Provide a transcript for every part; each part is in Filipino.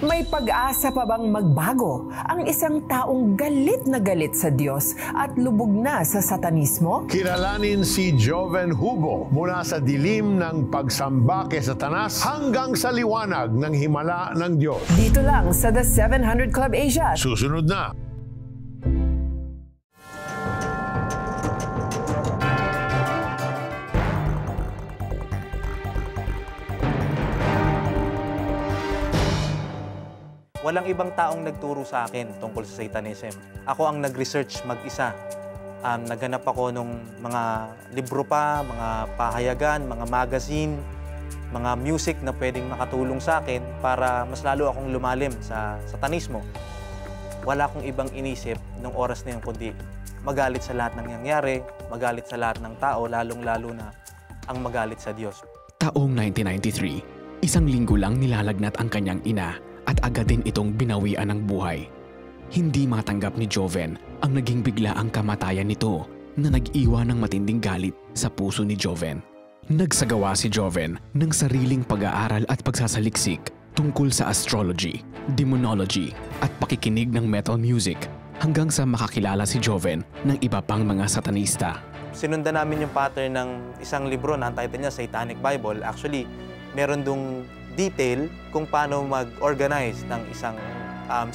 May pag-asa pa bang magbago ang isang taong galit na galit sa Diyos at lubog na sa satanismo? Kilalanin si Joven Hugo mula sa dilim ng pagsamba kay Satanas hanggang sa liwanag ng himala ng Diyos. Dito lang sa The 700 Club Asia. Susunod na. Walang ibang taong nagturo sa akin tungkol sa Satanism. Ako ang nag-research mag-isa. Naghanap ako ng mga libro pa, mga pahayagan, mga magazine, mga music na pwedeng makatulong sa akin para mas lalo akong lumalim sa Satanismo. Wala akong ibang inisip nung oras na yun kundi magalit sa lahat ng nangyayari, magalit sa lahat ng tao, lalong-lalo na ang magalit sa Diyos. Taong 1993, isang linggo lang nilalagnat ang kanyang ina at agad din itong binawian ng buhay. Hindi matanggap ni Joven ang naging bigla ang kamatayan nito na nag-iwan ng matinding galit sa puso ni Joven. Nagsagawa si Joven ng sariling pag-aaral at pagsasaliksik tungkol sa astrology, demonology at pakikinig ng metal music hanggang sa makakilala si Joven ng iba pang mga satanista. Sinundan namin yung pattern ng isang libro na ang title niya Satanic Bible. Actually, meron dong detail kung paano mag-organize ng isang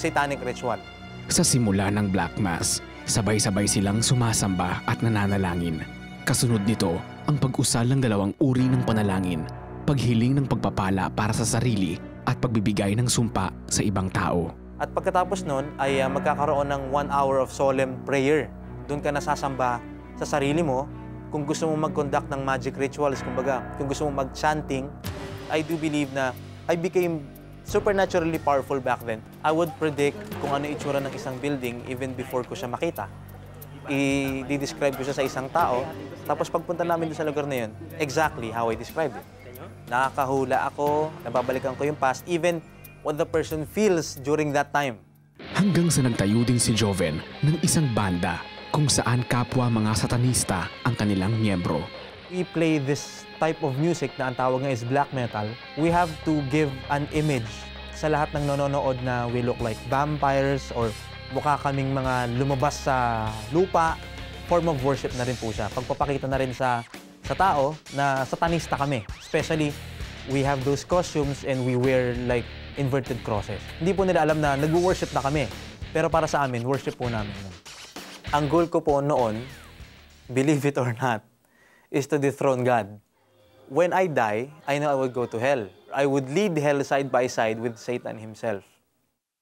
satanic ritual. Sa simula ng Black Mass, sabay-sabay silang sumasamba at nananalangin. Kasunod nito, ang pag-usal ng dalawang uri ng panalangin, paghiling ng pagpapala para sa sarili at pagbibigay ng sumpa sa ibang tao. At pagkatapos nun ay magkakaroon ng 1 hour of solemn prayer. Doon ka nasasamba sa sarili mo. Kung gusto mo mag-conduct ng magic rituals, kumbaga, kung gusto mo mag-chanting, I do believe na I became supernaturally powerful back then. I would predict kung ano itsura ng isang building even before ko siya makita. I-describe ko siya sa isang tao, tapos pagpunta namin sa lugar na yun, exactly how I described it. Nakakahula ako, nababalikan ko yung past, even what the person feels during that time. Hanggang sa nagtayo din si Joven ng isang banda kung saan kapwa mga satanista ang kanilang miyembro. We play this type of music na ang tawag nga is black metal. We have to give an image sa lahat ng nanonood na we look like vampires or mukha kaming mga lumabas sa lupa. Form of worship na rin po siya. Pagpapakita na rin sa tao na satanista kami. Especially, we have those costumes and we wear like inverted crosses. Hindi po nila alam na nag-worship na kami. Pero para sa amin, worship po namin. Ang goal ko po noon, believe it or not, is to dethrone God. When I die, I know I would go to hell. I would lead hell side by side with Satan himself.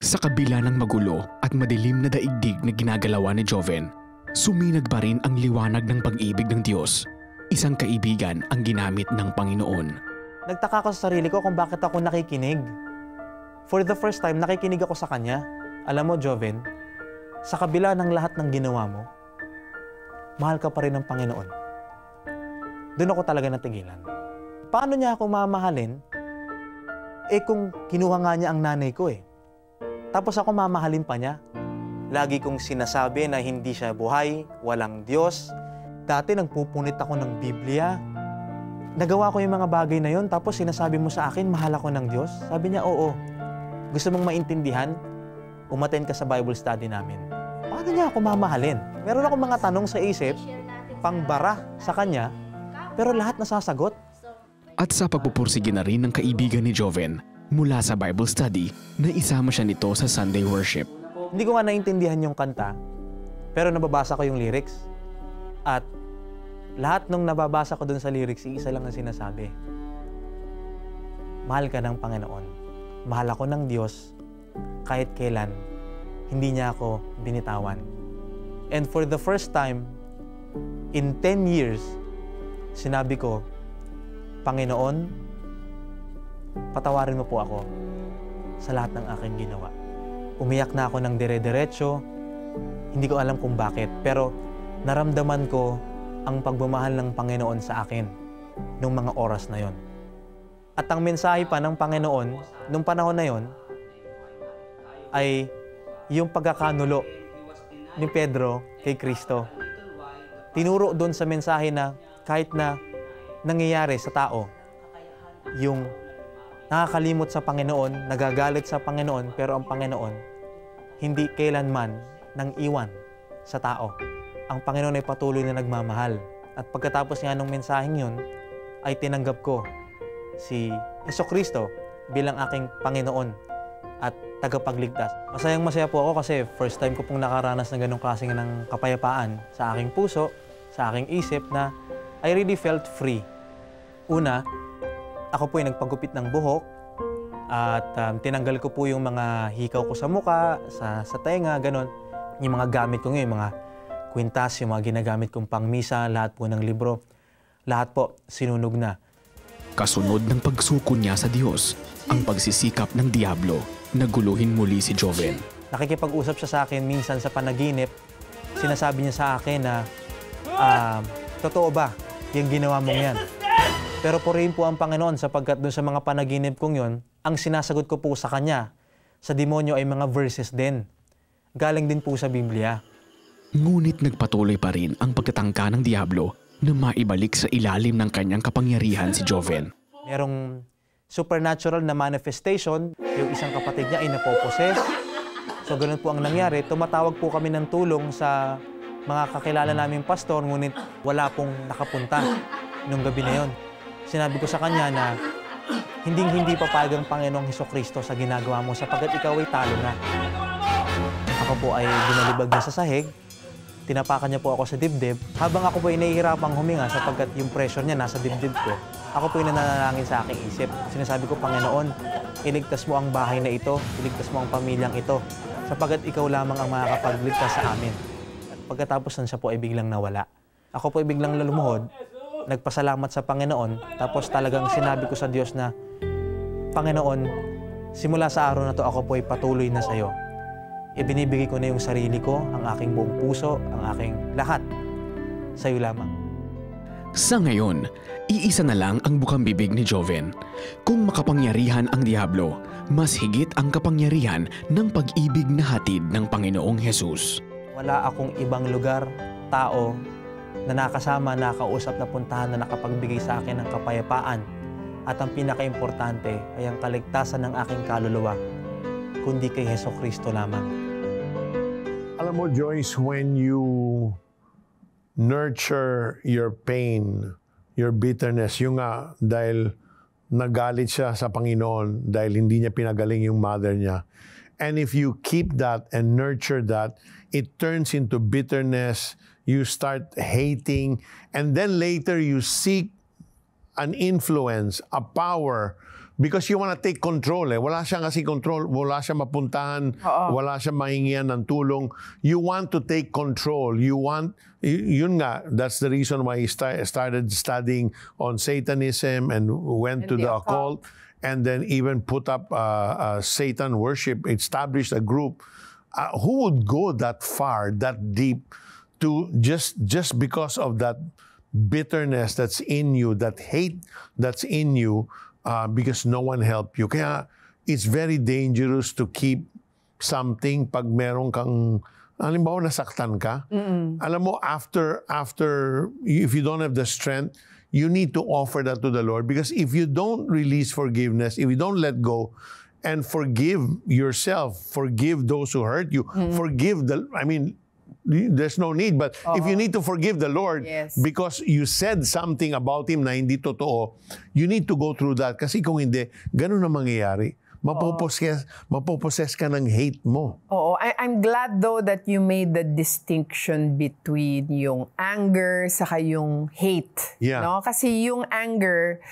Sa kabila ng magulo at madilim na daigdig na ginagalawan ni Joven, suminag pa rin ang liwanag ng pag-ibig ng Diyos. Isang kaibigan ang ginamit ng Panginoon. Nagtaka ko sa sarili ko kung bakit ako nakikinig. For the first time, nakikinig ako sa Kanya. Alam mo, Joven, sa kabila ng lahat ng ginawa mo, mahal ka pa rin ng Panginoon. Doon ako talaga natigilan. Paano niya ako mamahalin? Kung kinuha nga niya ang nanay ko Tapos ako mamahalin pa niya. Lagi kong sinasabi na hindi siya buhay, walang Diyos. Dati nagpupunit ako ng Biblia. Nagawa ko yung mga bagay na yon, tapos sinasabi mo sa akin, mahal ako ng Diyos? Sabi niya, oo. Gusto mong maintindihan? Umattend ka sa Bible study namin. Paano niya ako mamahalin? Meron akong mga tanong sa isip, pangbara sa kanya, pero lahat nasasagot. At sa pagpupursige na rin ng kaibigan ni Joven mula sa Bible study na isama siya nito sa Sunday worship. Hindi ko nga naintindihan yung kanta, pero nababasa ko yung lyrics. At lahat nung nababasa ko dun sa lyrics, isa lang ang sinasabi. Mahal ka ng Panginoon. Mahal ako ng Diyos kahit kailan hindi niya ako binitawan. And for the first time, in 10 years, sinabi ko, Panginoon, patawarin mo po ako sa lahat ng aking ginawa. Umiyak na ako ng dire-diretso, hindi ko alam kung bakit, pero naramdaman ko ang pagmamahal ng Panginoon sa akin nung mga oras na yon. At ang mensahe pa ng Panginoon nung panahon na yon ay yung pagkakanulo ni Pedro kay Kristo. Tinuro doon sa mensahe na kahit na nangyayari sa tao yung nakakalimot sa Panginoon, nagagalit sa Panginoon, pero ang Panginoon hindi kailanman nang iwan sa tao. Ang Panginoon ay patuloy na nagmamahal. At pagkatapos nga ng mensaheng yun, ay tinanggap ko si Jesucristo bilang aking Panginoon at tagapagligtas. Masayang-masaya po ako kasi first time ko pong nakaranas ng ganong klase ng kapayapaan sa aking puso, sa aking isip na I really felt free. Una, ako po ay nagpagupit ng buhok at tinanggal ko po yung mga hikaw ko sa muka, sa tenga, ganon. Yung mga gamit ko ngayon, mga kwintas, yung mga ginagamit kong pangmisa, lahat po ng libro, lahat po sinunog na. Kasunod ng pagsuko niya sa Diyos, ang pagsisikap ng Diablo na guluhin muli si Joven. Nakikipag-usap siya sa akin minsan sa panaginip. Sinasabi niya sa akin na, totoo ba yung ginawa mong yan? Pero purihin po ang Panginoon sapagkat doon sa mga panaginip kong yon, ang sinasagot ko po sa kanya, sa demonyo ay mga verses din. Galing din po sa Biblia. Ngunit nagpatuloy pa rin ang pagtatangka ng Diablo na maibalik sa ilalim ng kanyang kapangyarihan si Joven. Merong supernatural na manifestation, yung isang kapatid niya ay napoposes. So ganun po ang nangyari. Tumatawag po kami ng tulong sa mga kakilala naming pastor, ngunit wala pong nakapunta nung gabi na yon. Sinabi ko sa kanya na hindi papayag ang Panginoong Hesukristo sa ginagawa mo sapagkat ikaw ay talo na. Ako po ay binalibag niya sa sahig. Tinapakan niya po ako sa dibdib. Habang ako po ay nahihirapang huminga sapagkat yung pressure niya nasa dibdib ko, ako po ay nananalangin sa aking isip. Sinasabi ko, Panginoon, iligtas mo ang bahay na ito, iligtas mo ang pamilyang ito, sapagkat ikaw lamang ang makakapagligtas sa amin. At pagkatapos nun siya po ay biglang nawala. Ako po ay biglang lumuhod, nagpasalamat sa Panginoon, tapos talagang sinabi ko sa Diyos na, Panginoon, simula sa araw na to ako po ay patuloy na sa iyo. Ibinibigay ko na yung sarili ko, ang aking buong puso, ang aking lahat. Sa iyo lamang. Sa ngayon, iisa na lang ang bukang bibig ni Joven. Kung makapangyarihan ang Diablo, mas higit ang kapangyarihan ng pag-ibig na hatid ng Panginoong Hesus. Wala akong ibang lugar, tao, na nakasama, nakausap na puntahan na nakapagbigay sa akin ng kapayapaan. At ang pinaka-importante ay ang kaligtasan ng aking kaluluwa, kundi kay Hesukristo lamang. Alam mo, Joyce, when you nurture your pain, your bitterness, yung nga, dahil nagalit siya sa Panginoon, dahil hindi niya pinagaling yung mother niya. And if you keep that and nurture that, it turns into bitterness, you start hating, and then later you seek an influence, a power, because you want to take control. Wala siyang kasi control, wala siyang mapuntahan, wala siyang mahingian ng tulong. You want to take control. You want, yun nga, that's the reason why he started studying on Satanism and went to the occult, and then even put up Satan worship, established a group. Who would go that far, that deep, to just because of that bitterness that's in you, that hate that's in you, because no one helped you. Kaya it's very dangerous to keep something pag meron kang, halimbawa nasaktan ka. Alam mo, after if you don't have the strength, you need to offer that to the Lord, because if you don't release forgiveness, if you don't let go and forgive yourself, forgive those who hurt you, forgive there's no need, but if you need to forgive the Lord because you said something about Him na hindi totoo, you need to go through that. Kasi kung hindi, ganun na mangyayari. Mapoposes ka ng hate mo. I'm glad though that you made the distinction between yung anger saka yung hate. Yeah. No? Kasi yung anger,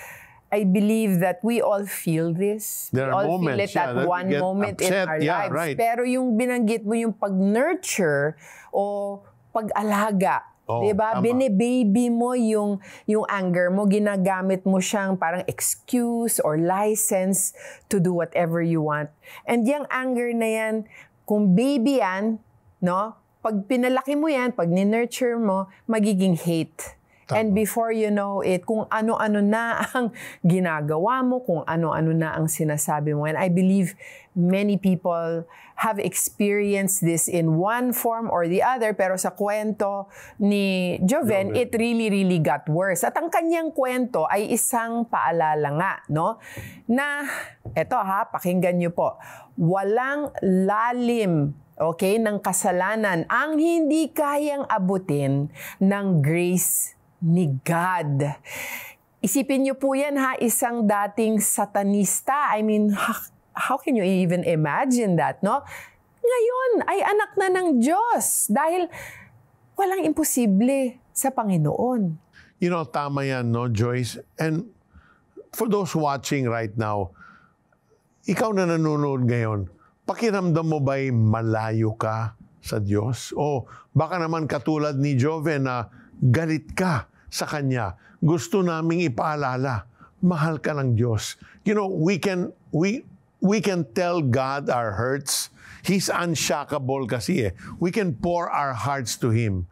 I believe that we all feel this. There are moments, feel it at one moment upset, in our lives. Right. Pero yung binanggit mo yung pag-nurture o pag-alaga, diba? Bine-baby mo yung anger mo, ginagamit mo siyang parang excuse or license to do whatever you want. And yung anger na yan, kung baby yan, no? Pag pinalaki mo yan, pag ni-nurture mo, magiging hate. And before you know it, kung ano-ano na ang ginagawa mo, kung ano-ano na ang sinasabi mo. And I believe many people have experienced this in one form or the other, pero sa kwento ni Joven, it really got worse. At ang kanyang kwento ay isang paalala nga, no? Na, eto pakinggan niyo po, walang lalim, okay, ng kasalanan ang hindi kayang abutin ng grace ni God. Isipin niyo po yan isang dating satanista. I mean, how can you even imagine that, no? Ngayon ay anak na ng Diyos dahil walang imposible sa Panginoon. You know, tama yan, no, Joyce? And for those watching right now, ikaw na nanonood ngayon, pakiramdam mo ba'y malayo ka sa Diyos? O baka naman katulad ni Joven na galit ka sa Kanya. Gusto naming ipaalala, mahal ka ng Diyos. You know, we can tell God our hurts. He's unshakable kasi We can pour our hearts to Him.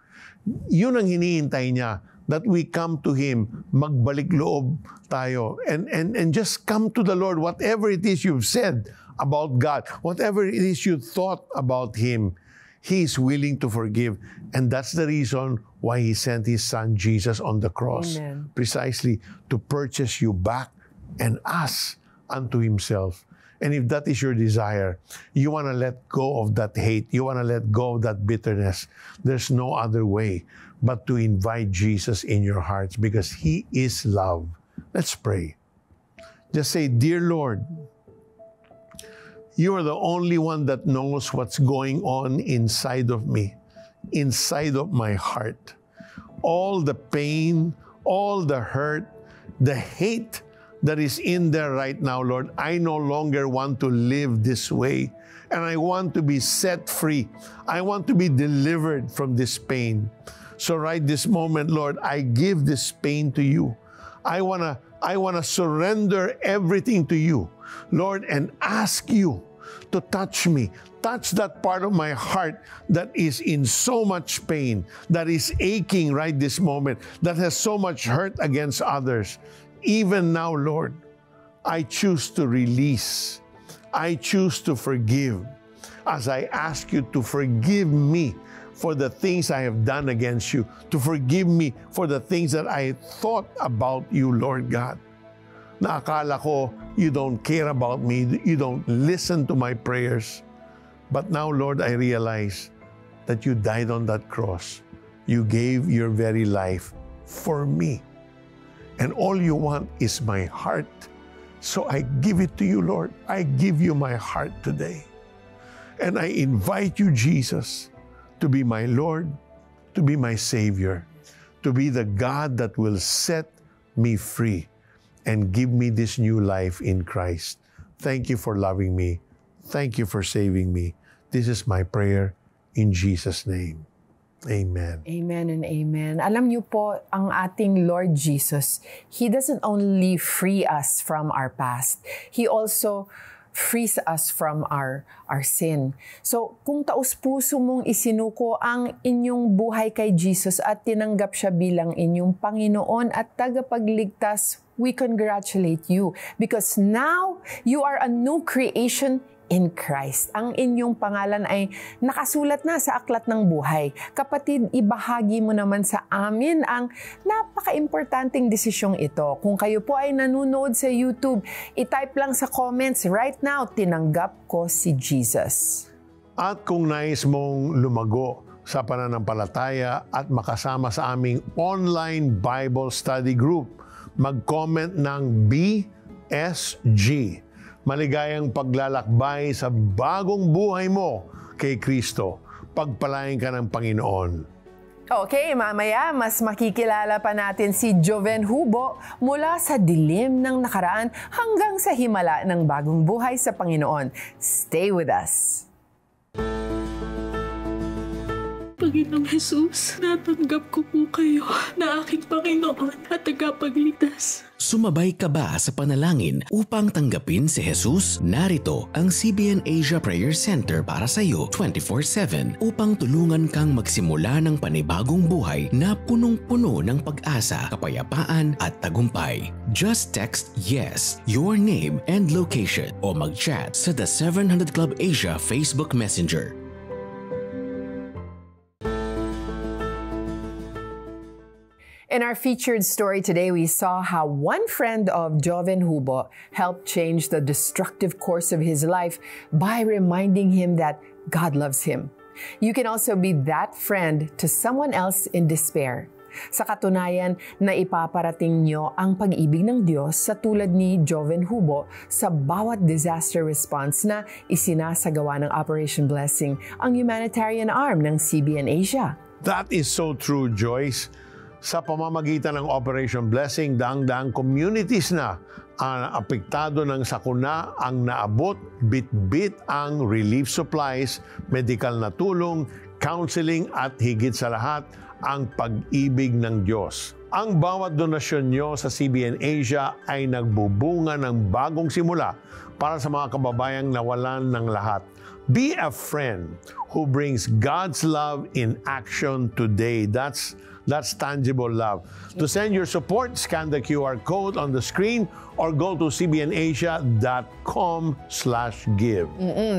Yun ang hinihintay niya, that we come to Him, magbalik loob tayo, and just come to the Lord. Whatever it is you've said about God, whatever it is you thought about Him, He is willing to forgive. And that's the reason why He sent His Son Jesus on the cross. Amen. Precisely to purchase you back and us unto Himself. And if that is your desire, you want to let go of that hate, you want to let go of that bitterness, there's no other way but to invite Jesus in your hearts because He is love. Let's pray. Just say, Dear Lord, You are the only one that knows what's going on inside of me, inside of my heart. All the pain, all the hurt, the hate that is in there right now, Lord, I no longer want to live this way. And I want to be set free. I want to be delivered from this pain. So right this moment, Lord, I give this pain to You. I wanna surrender everything to You, Lord, and ask You to touch me. Touch that part of my heart that is in so much pain, that is aching right this moment, that has so much hurt against others. Even now, Lord, I choose to release. I choose to forgive as I ask You to forgive me for the things I have done against You, to forgive me for the things that I thought about You, Lord God. Na akala ko You don't care about me, You don't listen to my prayers. But now, Lord, I realize that You died on that cross. You gave Your very life for me. And all You want is my heart. So I give it to You, Lord. I give You my heart today. And I invite You, Jesus, to be my Lord, to be my Savior, to be the God that will set me free and give me this new life in Christ. Thank You for loving me. Thank You for saving me. This is my prayer in Jesus' name. Amen. Amen and amen. Alam niyo po, ang ating Lord Jesus, He doesn't only free us from our past. He also frees us from our sin. So, kung taus-puso mong isinuko ang inyong buhay kay Jesus at tinanggap Siya bilang inyong Panginoon at tagapagligtas, we congratulate you because now you are a new creation in Christ. Ang inyong pangalan ay nakasulat na sa aklat ng buhay. Kapatid, ibahagi mo naman sa amin ang napaka-importanting desisyong ito. Kung kayo po ay nanonood sa YouTube, i-type lang sa comments right now, tinanggap ko si Jesus. At kung nais mong lumago sa pananampalataya at makasama sa aming online Bible study group, mag-comment ng BSG. Maligayang paglalakbay sa bagong buhay mo kay Kristo. Pagpalain ka ng Panginoon. Okay, mamaya mas makikilala pa natin si Joven Hubo mula sa dilim ng nakaraan hanggang sa himala ng bagong buhay sa Panginoon. Stay with us. Panginoong Jesus, natanggap ko po kayo na aking Panginoon at tagapagligtas. Sumabay ka ba sa panalangin upang tanggapin si Jesus? Narito ang CBN Asia Prayer Center para sa iyo 24/7 upang tulungan kang magsimula ng panibagong buhay na punong-puno ng pag-asa, kapayapaan at tagumpay. Just text YES, your name and location o mag-chat sa The 700 Club Asia Facebook Messenger. In our featured story today, we saw how one friend of Joven Hubo helped change the destructive course of his life by reminding him that God loves him. You can also be that friend to someone else in despair. Sa katunayan, na ipaparating nyo ang pag-ibig ng Diyos sa tulad ni Joven Hubo sa bawat disaster response na isinasagawa ng Operation Blessing, ang humanitarian arm ng CBN Asia. That is so true, Joyce. Sa pamamagitan ng Operation Blessing, daang-daang communities na ang apektado ng sakuna ang naabot, bit-bit ang relief supplies, medical na tulong, counseling at higit sa lahat, ang pag-ibig ng Diyos. Ang bawat donasyon nyo sa CBN Asia ay nagbubunga ng bagong simula para sa mga kababayang nawalan ng lahat. Be a friend who brings God's love in action today. That's tangible love. To send your support, scan the QR code on the screen or go to cbnasia.com/give.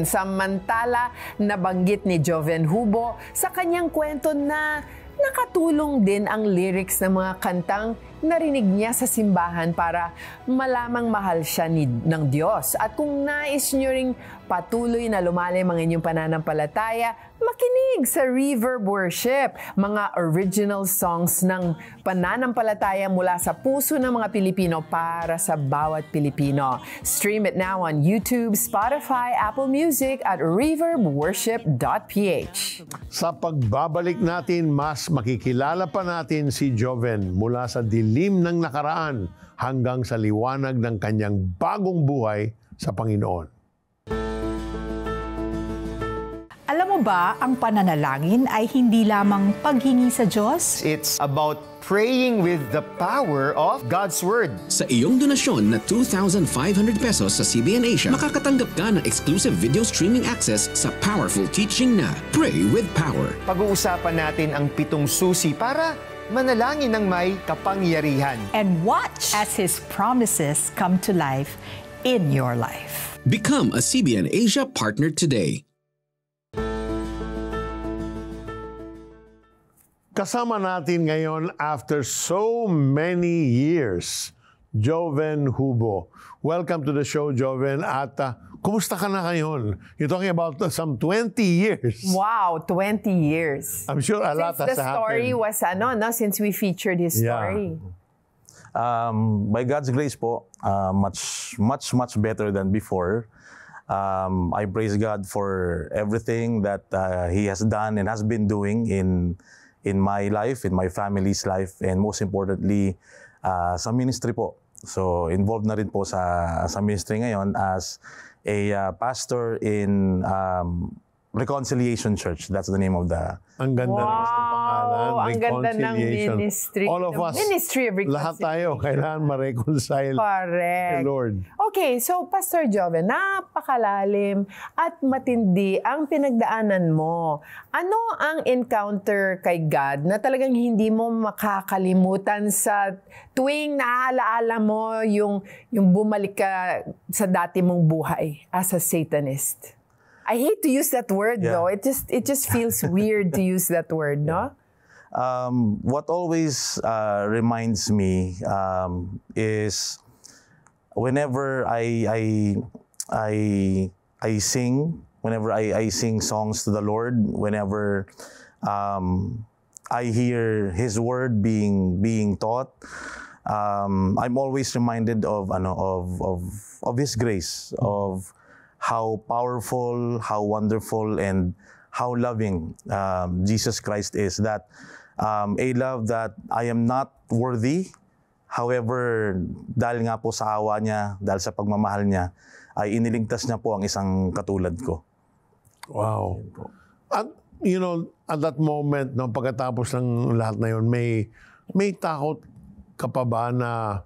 Samantala, nabanggit ni Joven Hubo sa kanyang kwento na nakatulong din ang lyrics ng mga kantang narinig niya sa simbahan para malamang mahal siya ng Diyos. At kung nais nyo ring patuloy na lumalim ang inyong pananampalataya, makinig sa Reverb Worship, mga original songs ng pananampalataya mula sa puso ng mga Pilipino para sa bawat Pilipino. Stream it now on YouTube, Spotify, Apple Music at reverbworship.ph. Sa pagbabalik natin, mas makikilala pa natin si Joven mula sa dilim ng nakaraan hanggang sa liwanag ng kanyang bagong buhay sa Panginoon. Alam mo ba, ang pananalangin ay hindi lamang paghingi sa Diyos? It's about praying with the power of God's Word. Sa iyong donasyon na 2,500 pesos sa CBN Asia, makakatanggap ka ng exclusive video streaming access sa powerful teaching na Pray with Power. Pag-uusapan natin ang 7 susi para manalangin ng may kapangyarihan. And watch as His promises come to life in your life. Become a CBN Asia partner today. Kasama natin ngayon after so many years, Joven Hubo. Welcome to the show, Joven. At kumusta ka na ngayon? You're talking about some 20 years. Wow, 20 years. I'm sure a lot has happened. Since the story was, since we featured his story. By God's grace po, much better than before. I praise God for everything that He has done and has been doing in my life, in my family's life, and most importantly, sa ministry po. So, involved na rin po sa ministry ngayon as a pastor in Reconciliation Church. That's the name of the... Ang ganda ng pangalan, ang ganda ng ministry. All of us, Ministry of Reconciliation. lahat tayo, kailangan ma-reconcile Correct. the Lord. Okay, so Pastor Joven, napakalalim at matindi ang pinagdaanan mo. Ano ang encounter kay God na talagang hindi mo makakalimutan sa tuwing naaalaala mo yung bumalik ka sa dati mong buhay as a Satanist? I hate to use that word though. It just feels weird to use that word, no? What always reminds me is whenever I sing, whenever I sing songs to the Lord, whenever I hear His word being taught, I'm always reminded of His grace, of how powerful, how wonderful, and how loving Jesus Christ is. That a love that I am not worthy. However, dahil nga po sa awa niya, dahil sa pagmamahal niya, ay iniligtas niya po ang isang katulad ko. Wow. At you know, at that moment, no, pagkatapos ng lahat na yun, may takot ka pa ba na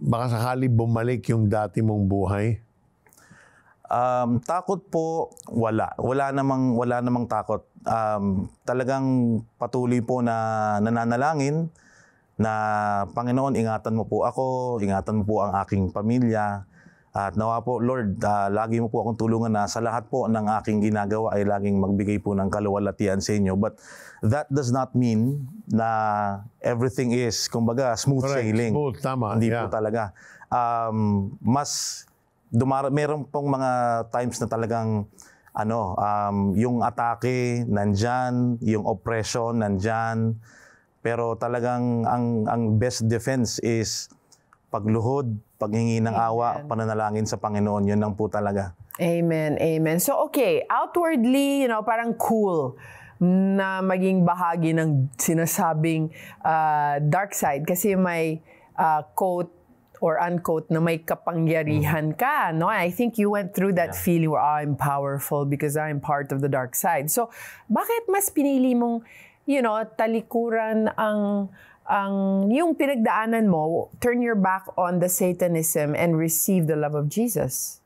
baka sakali bumalik yung dati mong buhay? Takot po, wala. Wala namang takot. Talagang patuloy po na nananalangin na Panginoon, ingatan mo po ako, ingatan mo po ang aking pamilya. At nawa po, Lord, lagi mo po akong tulungan na sa lahat po ng aking ginagawa ay laging magbigay po ng kaluwalhatian sa inyo. But that does not mean na everything is, kumbaga, smooth sailing. Smooth, tama. Hindi po talaga. Meron pong mga times na talagang yung atake nandyan, yung oppression nandyan. Pero talagang ang best defense is pagluhod, paghingi ng awa, pananalangin sa Panginoon. Yun lang po talaga. Amen, amen. So okay, outwardly, parang cool na maging bahagi ng sinasabing dark side kasi may quote or unquote na may kapangyarihan ka, no? I think you went through that feeling where I'm powerful because I'm part of the dark side. So, bakit mas pinili mong, talikuran ang yung pinagdaanan mo, turn your back on the Satanism and receive the love of Jesus?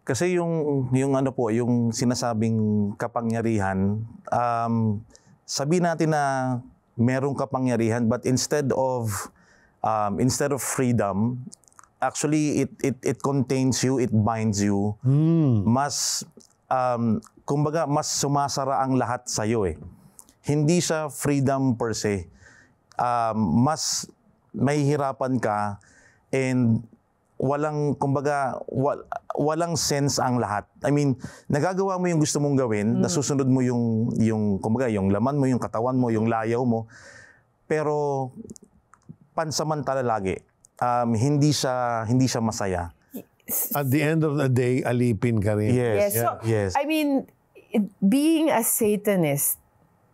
Kasi yung sinasabing kapangyarihan, sabihin natin na merong kapangyarihan but instead of freedom, actually it contains you, it binds you. Mas kumbaga mas sumasara ang lahat sa iyo eh. Hindi siya freedom per se. Mas mahihirapan ka and walang sense ang lahat. I mean, nagagawa mo yung gusto mong gawin, nasusunod mo yung kumbaga yung laman mo, yung katawan mo, yung layaw mo. Pero pansamantala lagi. Hindi siya masaya. At the end of the day, alipin ka rin. Yes. So, yes. I mean, being a Satanist,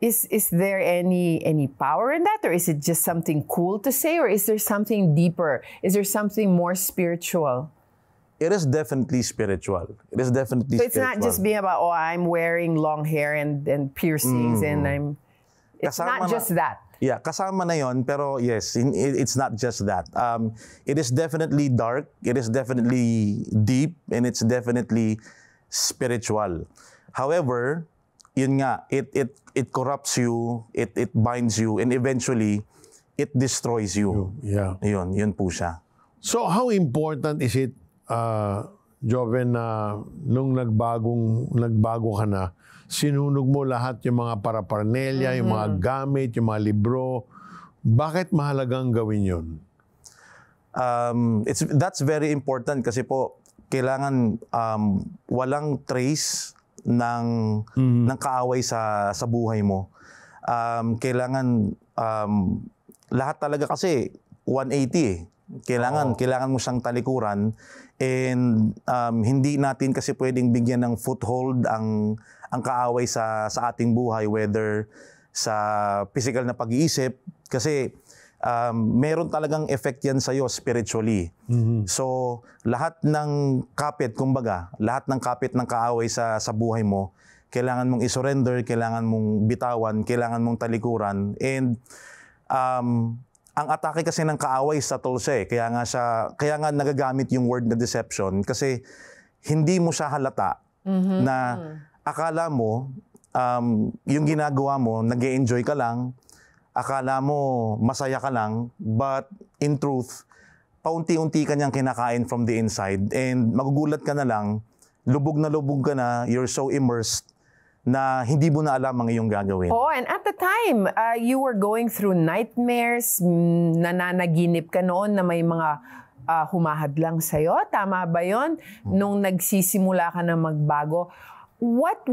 is there any power in that, or is it just something cool to say, or is there something deeper? Is there something more spiritual? It is definitely spiritual. It is definitely so it's spiritual. not just being about, I'm wearing long hair and piercings and it's not just that. Yeah, kasama na yon, pero yes, it's not just that. It is definitely dark, it is definitely deep, and it's definitely spiritual. However, yun nga, it corrupts you, it binds you, and eventually, it destroys you. Yeah. Yun po siya. So how important is it, Joven, na nung nagbago ka na, sinunog mo lahat yung mga paraphernalia, yung mga gamit, yung mga libro. Bakit mahalagang gawin yun? That's very important kasi po, kailangan walang trace ng kaaway sa buhay mo. Kailangan lahat talaga kasi 180 eh. Kailangan mo siyang talikuran and hindi natin kasi pwedeng bigyan ng foothold ang kaaway sa ating buhay, whether sa physical na pag-iisip kasi meron talagang effect yan sa'yo spiritually. So, lahat ng kapit, kumbaga, lahat ng kapit ng kaaway sa buhay mo, kailangan mong isurrender, kailangan mong bitawan, kailangan mong talikuran. And ang atake kasi ng kaaway sa tulsa eh. Kaya nga nagagamit yung word na deception kasi hindi mo siya halata na akala mo yung ginagawa mo, nag-e-enjoy ka lang, akala mo masaya ka lang, but in truth, paunti-unti ka niyang kinakain from the inside and magugulat ka na lang, lubog ka na, you're so immersed na hindi mo na alam ang iyong gagawin. Oh, and at the time, you were going through nightmares, nananaginip ka noon na may mga humahadlang sa'yo. Tama ba yun? Nung nagsisimula ka na magbago, what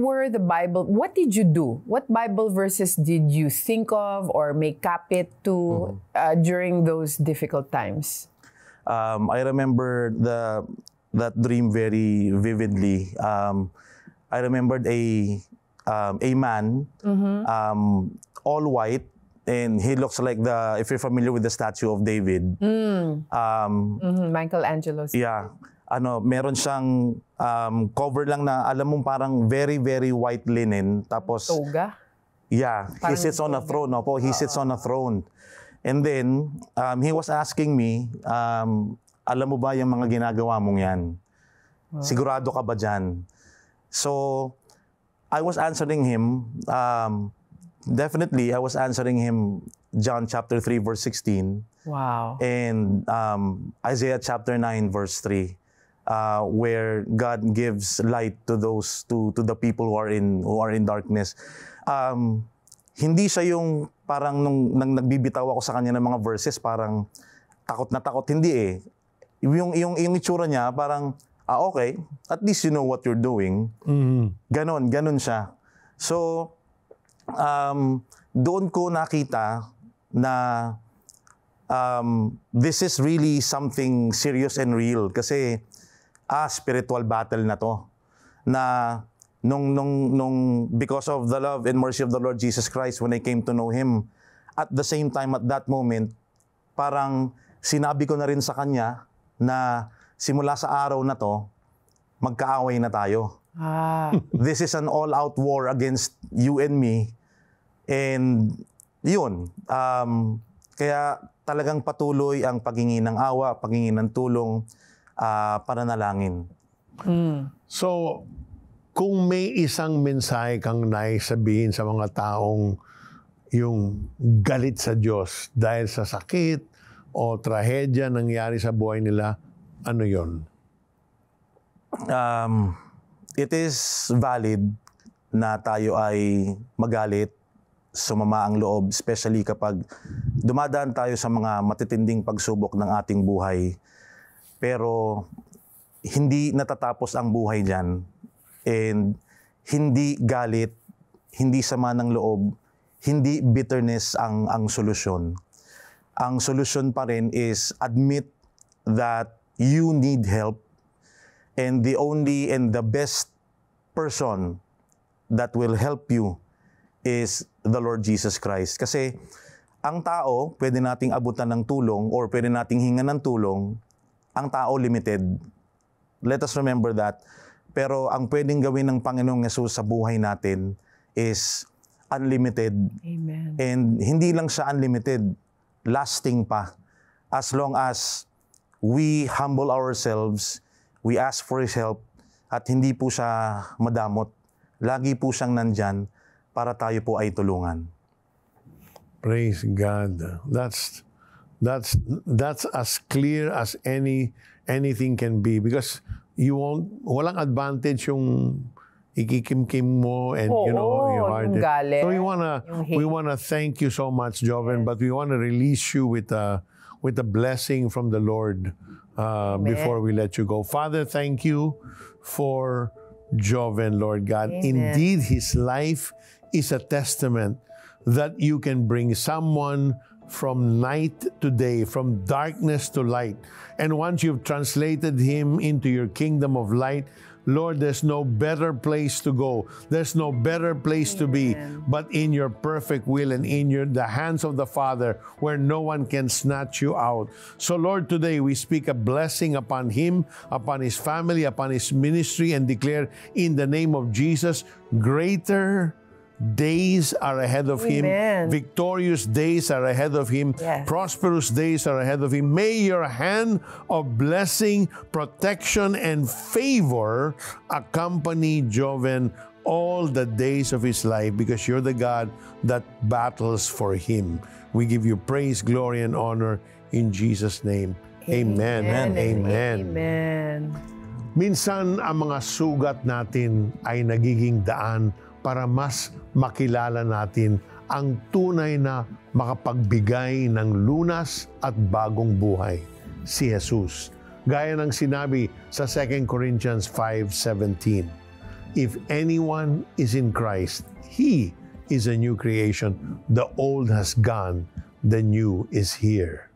did you do? What Bible verses did you think of or make kapit to during those difficult times? I remember that dream very vividly. I remembered a man, all white, and he looks like if you're familiar with the statue of David. Michelangelo's. Yeah. meron siyang cover lang na alam mong parang very, very white linen. Tapos, toga? Yeah, he sits on a throne. Opo, he sits on a throne. And then, he was asking me, alam mo ba yung mga ginagawa mong yan? Sigurado ka ba dyan? So, I was answering him, definitely, I was answering him John chapter 3, verse 16. Wow. And Isaiah chapter 9, verse 3. Where God gives light to those to the people who are in darkness. Hindi siya yung parang nung nagbibitaw ako sa kanya ng mga verses parang takot na takot, hindi eh. Yung itsura niya parang okay, at least you know what you're doing. Ganon siya. So doon ko nakita na this is really something serious and real kasi spiritual battle na to. Na nung because of the love and mercy of the Lord Jesus Christ, when I came to know Him, at the same time, at that moment, parang sinabi ko na rin sa Kanya na simula sa araw na to, magkaaway na tayo. This is an all-out war against you and me. And yun, kaya talagang patuloy ang paghingi ng awa, paghingi ng tulong, pananalangin. So, kung may isang mensahe kang naisabihin sa mga taong yung galit sa Diyos dahil sa sakit o trahedya nangyari sa buhay nila, ano yon? It is valid na tayo ay magalit, sumama ang loob, especially kapag dumadaan tayo sa mga matitinding pagsubok ng ating buhay. Pero hindi natatapos ang buhay dyan. And hindi galit, hindi sama ng loob, hindi bitterness ang solusyon. Ang solusyon pa rin is admit that you need help. And the only and the best person that will help you is the Lord Jesus Christ. Kasi ang tao, pwede nating abutan ng tulong or pwede nating hingan ng tulong. Ang tao limited. Let us remember that. Pero ang pwedeng gawin ng Panginoong Yesus sa buhay natin is unlimited. Amen. And hindi lang siya unlimited, lasting pa. As long as we humble ourselves, we ask for His help, at hindi po siya madamot. Lagi po siyang nandyan para tayo po ay tulungan. Praise God. That's as clear as anything can be, because walang advantage yung ikikimkim mo and yung heart. Galit, so we wanna thank you so much, Joven, but we wanna release you with a blessing from the Lord before we let you go. Father, thank you for Joven, Lord God. Amen. Indeed, his life is a testament that you can bring someone from night to day, from darkness to light. And once you've translated him into your kingdom of light, Lord, there's no better place to go. There's no better place to be but in your perfect will and in the hands of the Father, where no one can snatch you out. So, Lord, today we speak a blessing upon him, upon his family, upon his ministry, and declare in the name of Jesus, greater days are ahead of him. Victorious days are ahead of him. Prosperous days are ahead of him. May your hand of blessing, protection, and favor accompany Joven all the days of his life, because you're the God that battles for him. We give you praise, glory, and honor in Jesus' name. Amen. Amen. Minsan, ang mga sugat natin ay nagiging daan para mas makilala natin ang tunay na makapagbigay ng lunas at bagong buhay, si Jesus. Gaya ng sinabi sa 2 Corinthians 5:17, if anyone is in Christ, he is a new creation. The old has gone, the new is here.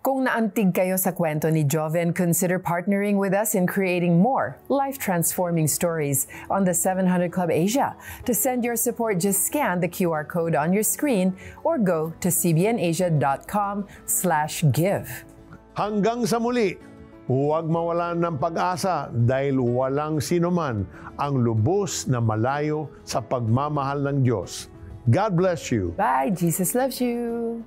Kung naantig kayo sa kwento ni Joven, consider partnering with us in creating more life-transforming stories on the 700 Club Asia. To send your support, just scan the QR code on your screen or go to cbnasia.com/give. Hanggang sa muli, Huwag mawalan ng pag-asa dahil walang sinuman ang lubos na malayo sa pagmamahal ng Diyos. God bless you. Bye. Jesus loves you.